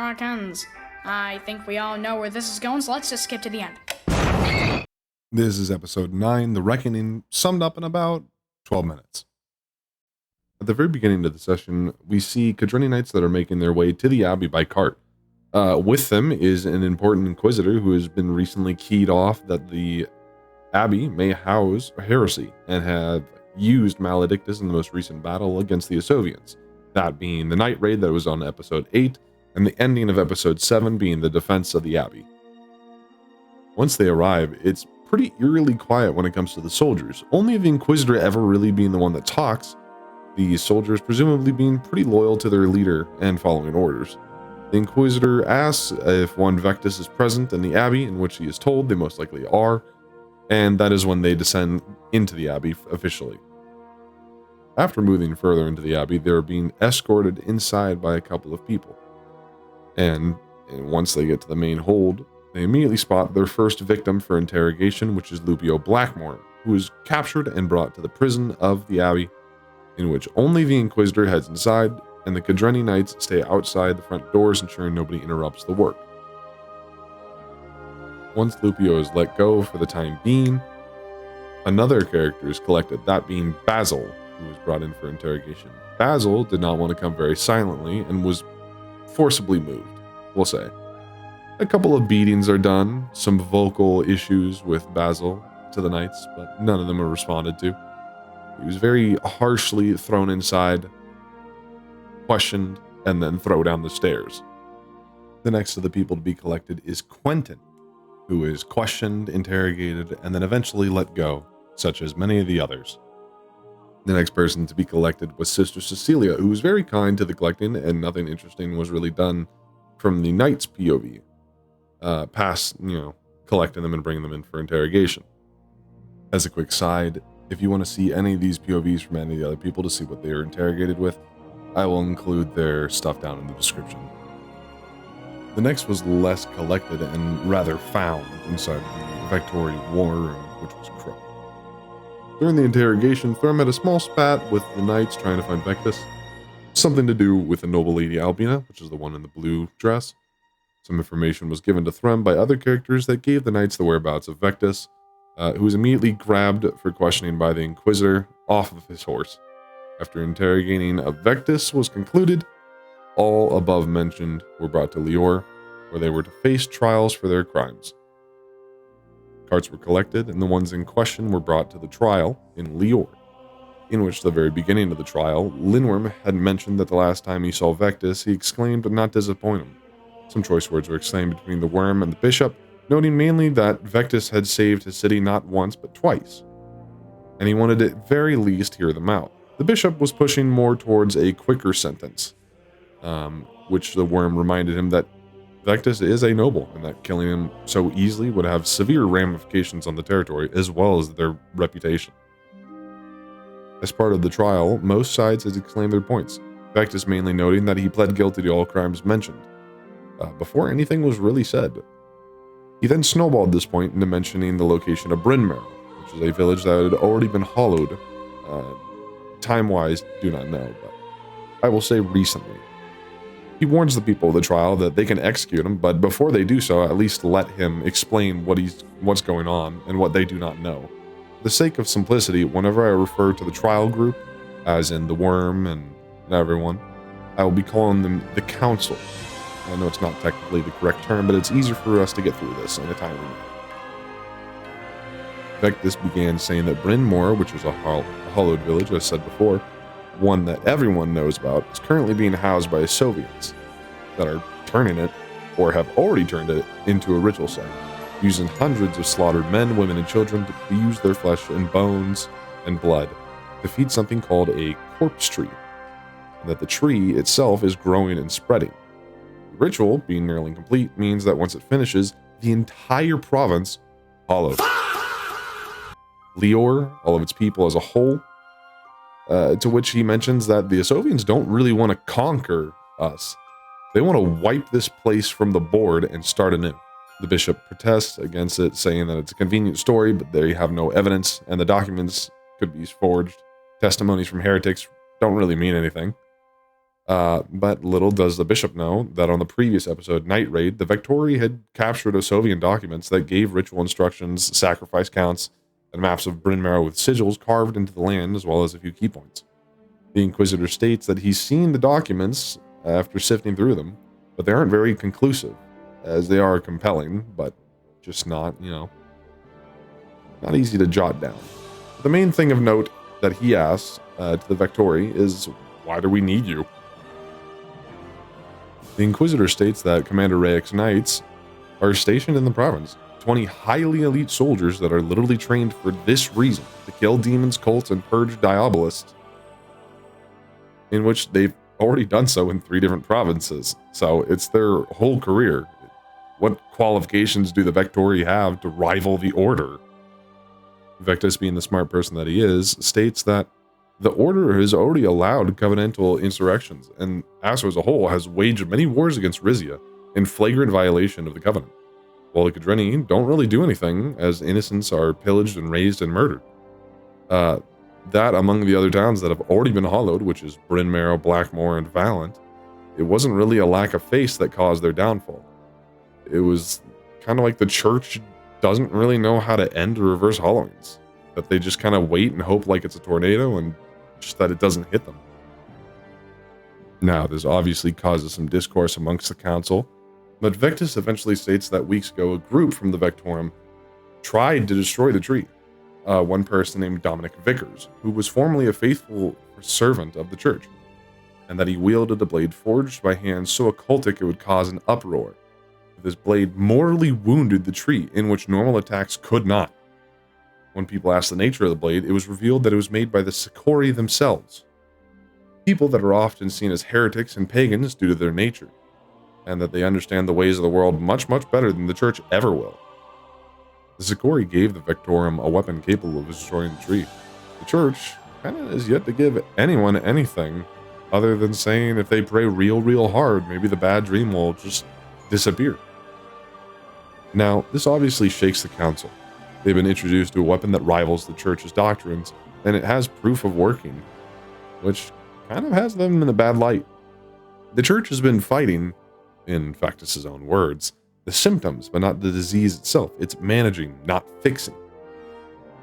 Americans. I think we all know where this is going, so let's just skip to the end. This is episode 9, The Reckoning, summed up in about 12 minutes. At the very beginning of the session, we see Cadreni Knights that are making their way to the Abbey by cart. With them is an important Inquisitor who has been recently keyed off that the Abbey may house heresy and have used Maledictus in the most recent battle against the Osovians, that being the night raid that was on episode 8, and the ending of episode 7 being the defense of the Abbey. Once they arrive, it's pretty eerily quiet when it comes to the soldiers, only the Inquisitor ever really being the one that talks, the soldiers presumably being pretty loyal to their leader and following orders. The Inquisitor asks if one Vectus is present in the Abbey, in which he is told they most likely are, and that is when they descend into the Abbey officially. After moving further into the Abbey, they are being escorted inside by a couple of people. And once they get to the main hold, they immediately spot their first victim for interrogation, which is Lupio Blackmore, who is captured and brought to the prison of the Abbey, in which only the Inquisitor heads inside, and the Cadreni Knights stay outside the front doors, ensuring nobody interrupts the work. Once Lupio is let go for the time being, another character is collected, that being Basil, who was brought in for interrogation. Basil did not want to come very silently and was forcibly moved, we'll say. A couple of beatings are done, some vocal issues with Basil to the Knights, but none of them are responded to. He was very harshly thrown inside, questioned, and then thrown down the stairs. The next of the people to be collected is Quentin, who is questioned, interrogated, and then eventually let go, such as many of the others. The next person to be collected was Sister Cecilia, who was very kind to the collecting, and nothing interesting was really done from the Knight's POV, past, collecting them and bringing them in for interrogation. As a quick side, if you want to see any of these POVs from any of the other people to see what they are interrogated with, I will include their stuff down in the description. The next was less collected and rather found inside the Vectori War Room, which was Crow. During the interrogation, Thrym had a small spat with the Knights trying to find Vectus. Something to do with the noble lady Albina, which is the one in the blue dress. Some information was given to Thrym by other characters that gave the Knights the whereabouts of Vectus, who was immediately grabbed for questioning by the Inquisitor off of his horse. After interrogating a Vectus was concluded, all above mentioned were brought to Lior, where they were to face trials for their crimes. Carts were collected, and the ones in question were brought to the trial in Lior, in which the very beginning of the trial, Linworm had mentioned that the last time he saw Vectus, he exclaimed but not disappoint him. Some choice words were exchanged between the worm and the bishop, noting mainly that Vectus had saved his city not once but twice, and he wanted to at very least hear them out. The bishop was pushing more towards a quicker sentence, which the worm reminded him that Vectus is a noble, and that killing him so easily would have severe ramifications on the territory, as well as their reputation. As part of the trial, most sides had exclaimed their points, Vectus mainly noting that he pled guilty to all crimes mentioned, before anything was really said. He then snowballed this point into mentioning the location of Brynmare, which is a village that had already been hollowed. Time-wise, do not know, but I will say recently. He warns the people of the trial that they can execute him, but before they do so, at least let him explain what's going on and what they do not know. For the sake of simplicity, whenever I refer to the trial group, as in the worm and everyone, I will be calling them the council. I know it's not technically the correct term, but it's easier for us to get through this in a timely manner. Vectus began saying that Brynmore, which is a hollowed village, as said before, one that everyone knows about, is currently being housed by Soviets that are turning it, or have already turned it, into a ritual site, using hundreds of slaughtered men, women, and children to use their flesh and bones and blood to feed something called a corpse tree, and that the tree itself is growing and spreading. The ritual, being nearly complete, means that once it finishes, the entire province follows. Lior, all of its people as a whole, to which he mentions that the Osovians don't really want to conquer us. They want to wipe this place from the board and start anew. The bishop protests against it, saying that it's a convenient story, but they have no evidence, and the documents could be forged. Testimonies from heretics don't really mean anything. But little does the bishop know that on the previous episode, Night Raid, the Vectori had captured Osovian documents that gave ritual instructions, sacrifice counts, and maps of Bryn Mawr with sigils carved into the land, as well as a few key points. The Inquisitor states that he's seen the documents after sifting through them, but they aren't very conclusive, as they are compelling, but just not, not easy to jot down. But the main thing of note that he asks to the Vectori is, why do we need you? The Inquisitor states that Commander Rayek's Knights are stationed in the province, 20 highly elite soldiers that are literally trained for this reason, to kill demons, cults, and purge diabolists, in which they've already done so in 3 different provinces. So it's their whole career. What qualifications do the Vectori have to rival the Order? Vectus, being the smart person that he is, states that the Order has already allowed covenantal insurrections, and ASO as a whole has waged many wars against Rizia in flagrant violation of the Covenant, while the Cadreni don't really do anything, as innocents are pillaged and razed and murdered. That among the other towns that have already been hollowed, which is Bryn Mawr, Blackmoor, and Valent, it wasn't really a lack of faith that caused their downfall. It was kind of like the church doesn't really know how to end or reverse hollowings, that they just kind of wait and hope like it's a tornado and just that it doesn't hit them. Now, this obviously causes some discourse amongst the council, but Vectus eventually states that weeks ago a group from the Vectorum tried to destroy the tree. One person named Dominic Vickers, who was formerly a faithful servant of the church, and that he wielded a blade forged by hand so occultic it would cause an uproar. This blade mortally wounded the tree, in which normal attacks could not. When people asked the nature of the blade, it was revealed that it was made by the Sikori themselves, people that are often seen as heretics and pagans due to their nature, and that they understand the ways of the world much, much better than the church ever will. The Sikori gave the Vectorum a weapon capable of destroying the tree. The church kind of is yet to give anyone anything, other than saying if they pray real hard, maybe the bad dream will just disappear. Now, this obviously shakes the council. They've been introduced to a weapon that rivals the church's doctrines, and it has proof of working, which kind of has them in a bad light. The church has been fighting, in Factus's own words, the symptoms, but not the disease itself. It's managing, not fixing.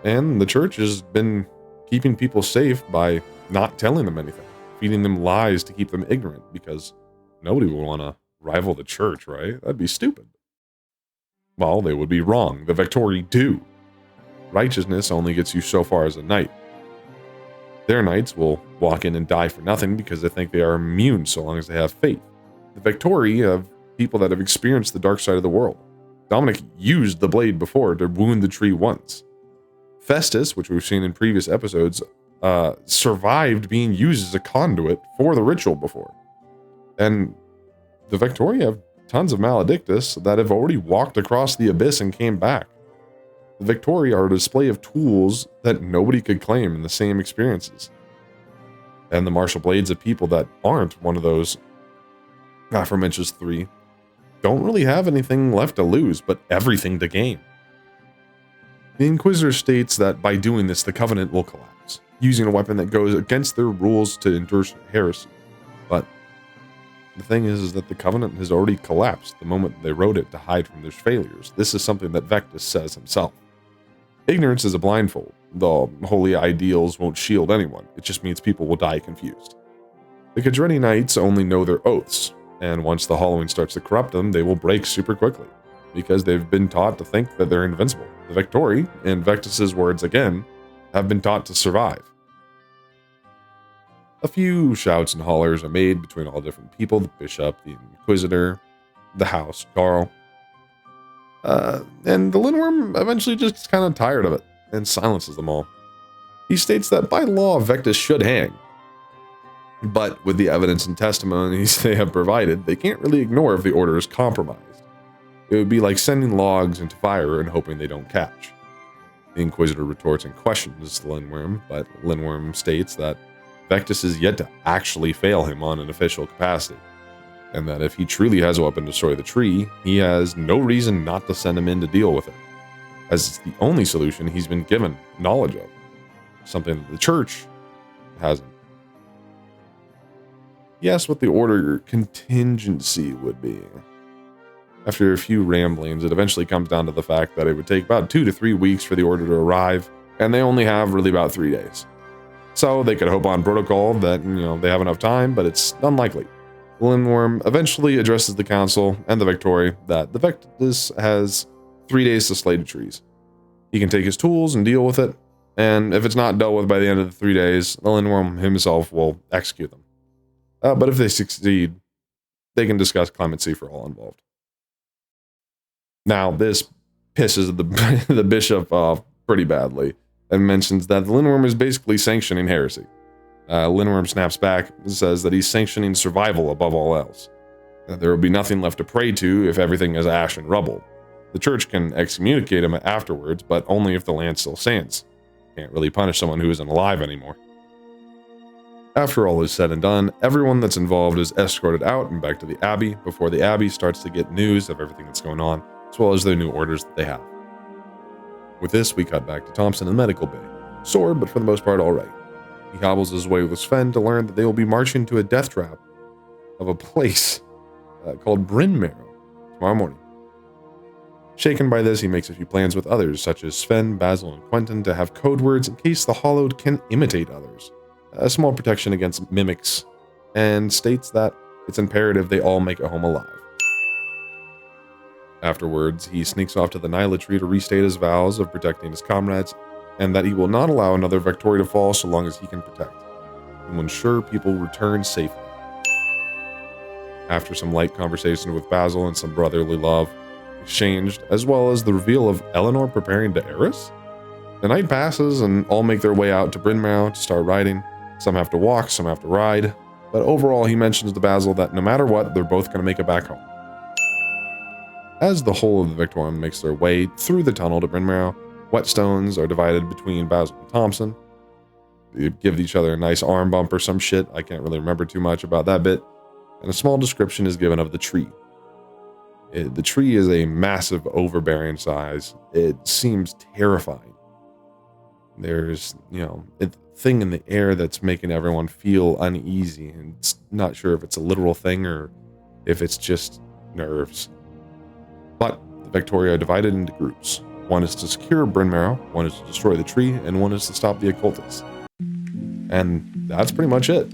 And the church has been keeping people safe by not telling them anything, feeding them lies to keep them ignorant, because nobody would want to rival the church, right? That'd be stupid. Well, they would be wrong. The Vectori do. Righteousness only gets you so far as a knight. Their knights will walk in and die for nothing because they think they are immune so long as they have faith. The Vectori have people that have experienced the dark side of the world. Dominic used the blade before to wound the tree once. Festus, which we've seen in previous episodes, survived being used as a conduit for the ritual before. And the Vectori have tons of Maledictus that have already walked across the abyss and came back. The Vectori are a display of tools that nobody could claim in the same experiences. And the martial blades of people that aren't one of those aforementioned 3 don't really have anything left to lose, but everything to gain. The Inquisitor states that by doing this, the Covenant will collapse, using a weapon that goes against their rules to endure heresy. But the thing is that the Covenant has already collapsed the moment they wrote it to hide from their failures. This is something that Vectus says himself. Ignorance is a blindfold. The holy ideals won't shield anyone. It just means people will die confused. The Cadreni Knights only know their oaths, and once the Halloween starts to corrupt them, they will break super quickly, because they've been taught to think that they're invincible. The Vectori, in Vectus's words again, have been taught to survive. A few shouts and hollers are made between all different people, the bishop, the inquisitor, the house, Carl. And the Lindworm eventually just gets kind of tired of it and silences them all. He states that by law, Vectus should hang. But with the evidence and testimonies they have provided, they can't really ignore if the order is compromised. It would be like sending logs into fire and hoping they don't catch. The Inquisitor retorts and questions the Lindworm, but Lindworm states that Vectus is yet to actually fail him on an official capacity, and that if he truly has a weapon to destroy the tree, he has no reason not to send him in to deal with it, as it's the only solution he's been given knowledge of, something that the church hasn't. He asked what the order contingency would be. After a few ramblings, it eventually comes down to the fact that it would take about 2 to 3 weeks for the order to arrive, and they only have really about 3 days. So they could hope on protocol that, they have enough time, but it's unlikely. The Lindworm eventually addresses the council and the Victoria that the Vectus has 3 days to slay the trees. He can take his tools and deal with it, and if it's not dealt with by the end of the 3 days, the Lindworm himself will execute them. But if they succeed, they can discuss clemency for all involved. Now, this pisses the bishop off pretty badly and mentions that the Lindworm is basically sanctioning heresy. Lindworm snaps back and says that he's sanctioning survival above all else. There will be nothing left to pray to if everything is ash and rubble. The church can excommunicate him afterwards, but only if the land still stands. Can't really punish someone who isn't alive anymore. After all is said and done, everyone that's involved is escorted out and back to the Abbey before the Abbey starts to get news of everything that's going on, as well as their new orders that they have. With this, we cut back to Thompson in the medical bay. Sore, but for the most part alright. He hobbles his way with Sven to learn that they will be marching to a death trap of a place called Bryn Marrow tomorrow morning. Shaken by this, he makes a few plans with others, such as Sven, Basil, and Quentin, to have code words in case the Hollowed can imitate others. A small protection against mimics, and states that it's imperative they all make it home alive. Afterwards, he sneaks off to the Nyla tree to restate his vows of protecting his comrades, and that he will not allow another Victoria to fall so long as he can protect, and will ensure people return safely. After some light conversation with Basil and some brotherly love exchanged, as well as the reveal of Eleanor preparing to heiress, the night passes and all make their way out to Bryn Marrow to start riding. Some have to walk, some have to ride, but overall he mentions to Basil that no matter what, they're both going to make it back home. As the whole of the Victorian makes their way through the tunnel to Bryn Marrow, whetstones are divided between Basil and Thompson. They give each other a nice arm bump or some shit. I can't really remember too much about that bit. And a small description is given of the tree. The tree is a massive overbearing size. It seems terrifying. There's, a thing in the air that's making everyone feel uneasy, and it's not sure if it's a literal thing or if it's just nerves. But the Victoria are divided into groups. One is to secure Bryn Marrow, one is to destroy the tree, and one is to stop the occultists. And that's pretty much it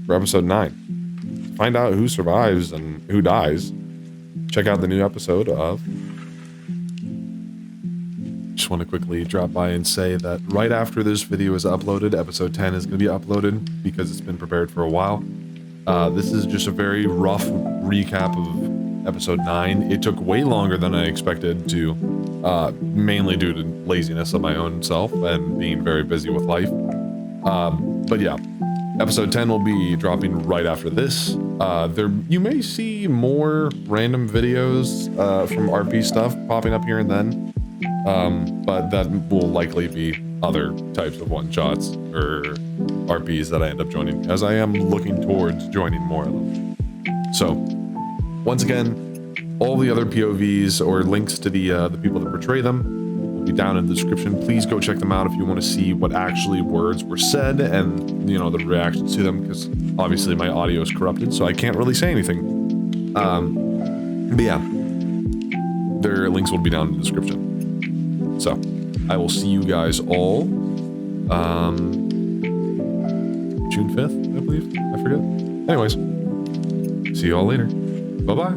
for episode 9. To find out who survives and who dies, check out the new episode of... Just want to quickly drop by and say that right after this video is uploaded, episode 10 is going to be uploaded because it's been prepared for a while. This is just a very rough recap of episode 9. It took way longer than I expected to, mainly due to laziness of my own self and being very busy with life. But yeah, episode 10 will be dropping right after this. You may see more random videos from RP stuff popping up here and then. But that will likely be other types of one-shots or RPs that I end up joining, as I am looking towards joining more of them. So, once again, all the other POVs or links to the people that portray them will be down in the description. Please go check them out if you want to see what actually words were said and, the reactions to them, because obviously my audio is corrupted, so I can't really say anything. But yeah, their links will be down in the description. So, I will see you guys all, June 5th, I believe. I forget. Anyways, see you all later. Bye-bye.